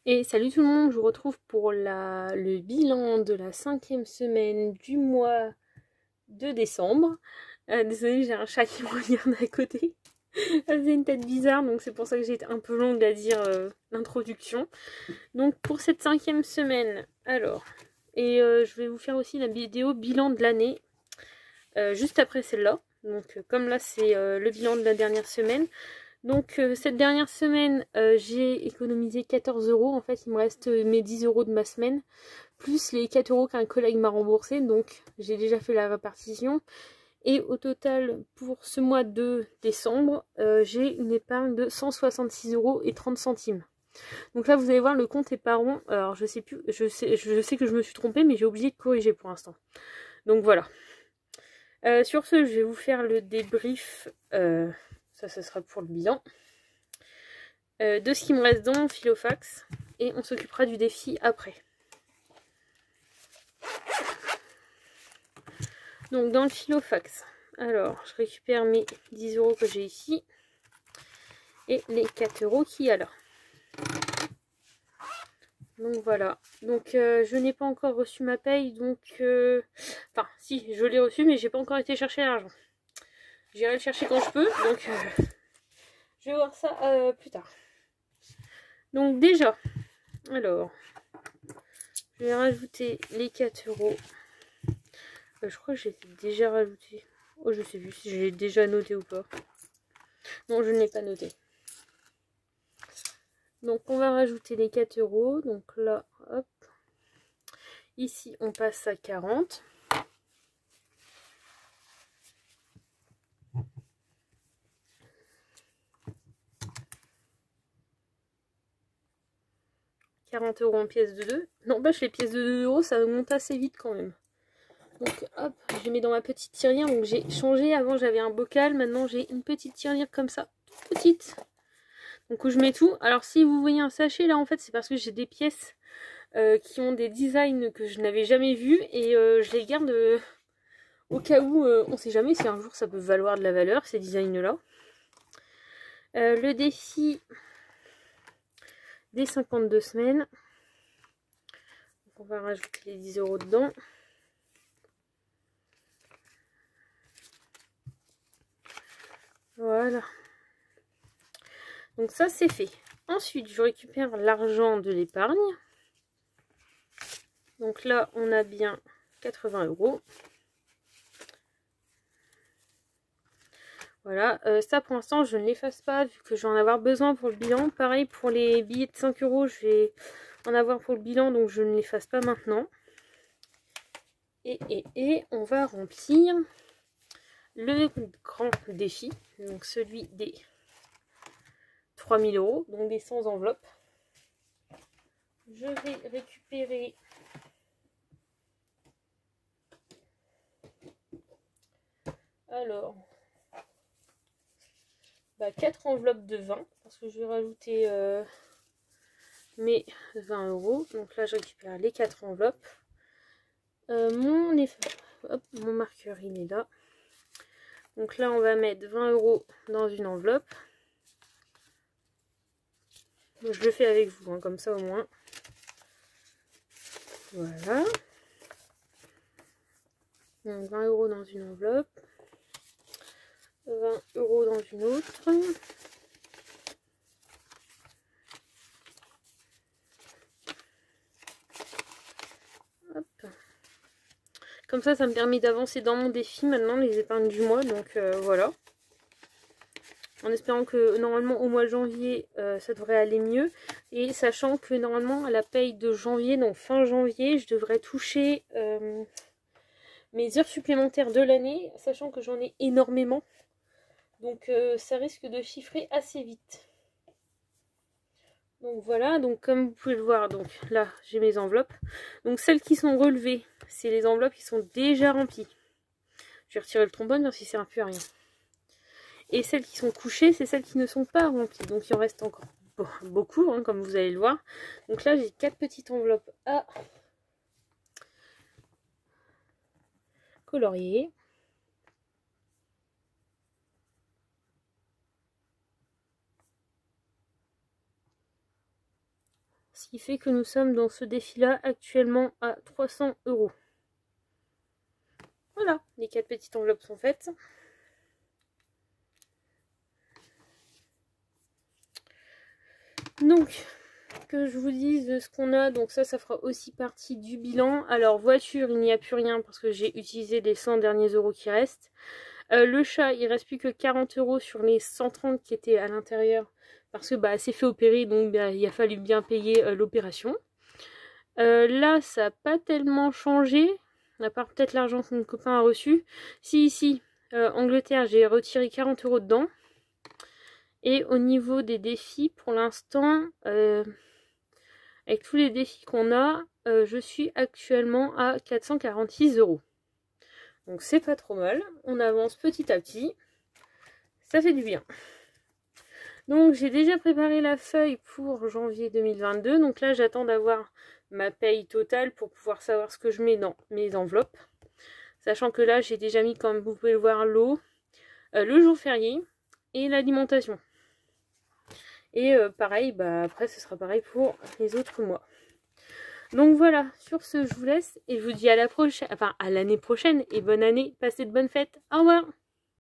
Et salut tout le monde, je vous retrouve pour le bilan de la 5e semaine du mois de décembre. Désolée, j'ai un chat qui me regarde à côté. Elle faisait une tête bizarre, donc c'est pour ça que j'ai été un peu longue à dire l'introduction. Donc pour cette 5e semaine, alors, je vais vous faire aussi la vidéo bilan de l'année, juste après celle-là. Donc comme là c'est le bilan de la dernière semaine. Donc cette dernière semaine, j'ai économisé 14 €. En fait, il me reste mes 10 € de ma semaine, plus les 4 € qu'un collègue m'a remboursé. Donc j'ai déjà fait la répartition. Et au total, pour ce mois de décembre, j'ai une épargne de 166,30 €. Donc là, vous allez voir, le compte est pas rond. Alors je sais plus, je sais que je me suis trompée, mais j'ai oublié de corriger pour l'instant. Donc voilà. Sur ce, je vais vous faire le débrief. Ça sera pour le bilan. De ce qui me reste dans mon filofax. Et on s'occupera du défi après. Donc dans le filofax, alors je récupère mes 10 € que j'ai ici. Et les 4 € qu'il y a là. Donc voilà. Donc je n'ai pas encore reçu ma paye. Donc enfin si, je l'ai reçu, mais j'ai pas encore été chercher l'argent. J'irai le chercher quand je peux. Donc je vais voir ça plus tard. Donc déjà, alors, je vais rajouter les 4 €. Je crois que j'ai déjà rajouté. Oh, je sais plus si je l'ai déjà noté ou pas. Non, je ne l'ai pas noté. Donc on va rajouter les 4 €. Donc là, hop. Ici, on passe à 40. €40 en pièces de 2. N'empêche, les pièces de 2 €, ça monte assez vite quand même. Donc hop, je les mets dans ma petite tirelire. Donc j'ai changé, avant j'avais un bocal, maintenant j'ai une petite tirelire comme ça, toute petite. Donc où je mets tout. Alors si vous voyez un sachet là, en fait c'est parce que j'ai des pièces qui ont des designs que je n'avais jamais vus. Et je les garde au cas où, on sait jamais si un jour ça peut valoir de la valeur, ces designs là. Le défi des 52 semaines. Donc on va rajouter les 10 € dedans. Voilà. Donc ça c'est fait. Ensuite je récupère l'argent de l'épargne. Donc là on a bien 80 €. Voilà, ça pour l'instant je ne l'efface pas vu que je vais en avoir besoin pour le bilan. Pareil pour les billets de 5 €, je vais en avoir pour le bilan, donc je ne l'efface pas maintenant. Et on va remplir le grand défi, donc celui des 3000 €, donc des 100 enveloppes. Je vais récupérer alors 4 enveloppes de 20, parce que je vais rajouter mes 20 €. Donc là je récupère les 4 enveloppes. Mon marqueur il est là. Donc là on va mettre 20 € dans une enveloppe. Je le fais avec vous, hein, comme ça au moins. Voilà. Donc 20 € dans une enveloppe. 20 € dans une autre. Hop. Comme ça me permet d'avancer dans mon défi maintenant, les épargnes du mois. Donc voilà. En espérant que normalement au mois de janvier, ça devrait aller mieux. Et sachant que normalement à la paye de janvier, donc fin janvier, je devrais toucher mes heures supplémentaires de l'année. Sachant que j'en ai énormément. Donc ça risque de chiffrer assez vite. Donc voilà, donc comme vous pouvez le voir, donc là j'ai mes enveloppes. Donc celles qui sont relevées, c'est les enveloppes qui sont déjà remplies. Je vais retirer le trombone parce qu'il ne sert plus à rien. Et celles qui sont couchées, c'est celles qui ne sont pas remplies. Donc il en reste encore beaucoup, hein, comme vous allez le voir. Donc là j'ai 4 petites enveloppes à colorier. Ce qui fait que nous sommes dans ce défi-là actuellement à 300 €. Voilà, les 4 petites enveloppes sont faites. Donc, que je vous dise ce qu'on a. Donc ça fera aussi partie du bilan. Alors, voiture, il n'y a plus rien parce que j'ai utilisé les 100 derniers euros qui restent. Le chat, il reste plus que 40 € sur les 130 qui étaient à l'intérieur. Parce que c'est fait opérer, donc il a fallu bien payer l'opération. Là, ça n'a pas tellement changé. À part peut-être l'argent que mon copain a reçu. Si, ici, Angleterre, j'ai retiré 40 € dedans. Et au niveau des défis, pour l'instant, avec tous les défis qu'on a, je suis actuellement à 446 €. Donc c'est pas trop mal. On avance petit à petit. Ça fait du bien. Donc j'ai déjà préparé la feuille pour janvier 2022. Donc là, j'attends d'avoir ma paye totale pour pouvoir savoir ce que je mets dans mes enveloppes. Sachant que là, j'ai déjà mis, comme vous pouvez le voir, l'eau, le jour férié et l'alimentation. Et pareil, après ce sera pareil pour les autres mois. Donc voilà, sur ce, je vous laisse et je vous dis à la prochaine, enfin à l'année prochaine et bonne année, passez de bonnes fêtes. Au revoir.